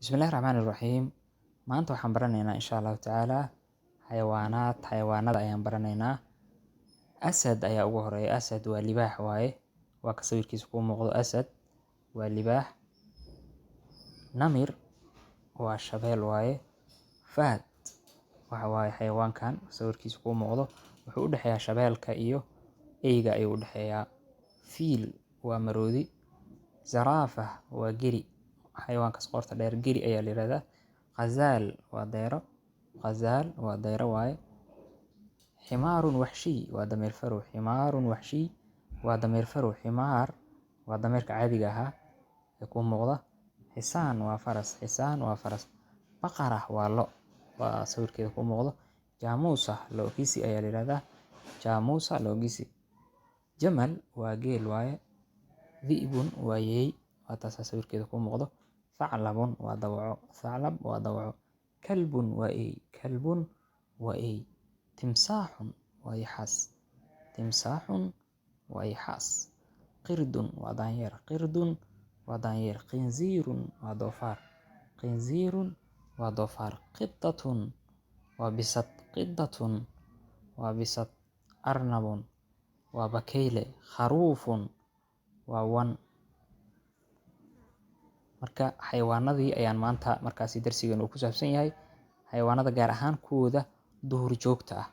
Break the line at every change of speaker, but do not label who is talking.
Bismillahirrahmanirrahiim. Maanta waxaan baranaynaa insha Allahu tacaala xayawaanada ayaan baranaynaa. Asad ayaa ugu horeeya. Asad waa libaax waaye. Waa ka sawirkiisa kuu muuqdo. Asad waa libaax. Namir waa shabeel waaye. Fahad waxa waaye xayawaankan sawirkiisa kuu muuqdo. Wuxuu u dhexeeyaa shabeelka iyo eyga ayuu u dhexeeyaa. Fiil waa maroodi. Zarafa waa geri. Xayawaankaas qoorta dheer geri ayaa la yiraahdaa. Ghazaal waa deero. Ghazaal waa deero waaye. Ximaarun waxshiy waa dameer farow. Ximaarun waxshiy waa dameer farow. Ximaar waa dameerka caadiga ahaa ee kuu muuqda. Xisaan waa faras. Xisaan waa faras. Baqara waa lo. Waa sawirkeeda kuu muuqdo. Jaamuusa lo'giisi ayaa la yiraahdaa. Jaamuusa lo'giisi. Jamal waa geel waaye. Dhi'bun waa yeey. Waa taas sawirkeeda kuu muuqdo. Thaclabun waa dawaco. Thaclab waa dawaco. Kalbun waa eey. Kalbun waa eey. Timsaaxun waa yaxaas. Timsaaxun waa yaxaas. Qirdun waa daanyeer. Qirdun waa daanyeer. Qinziirun waa doofaar. Qinziirun waa doofaar. Qittatun waa bisad. Qittatun waa bisad. Arnabun waa bakeyle. Kharuufun waa wan. Marka xayawaanadii ayaan maanta markaasi darsigan uu ku saabsan yahay. Xayawaanada gaar ahaan kuwooda duhur joogta ah.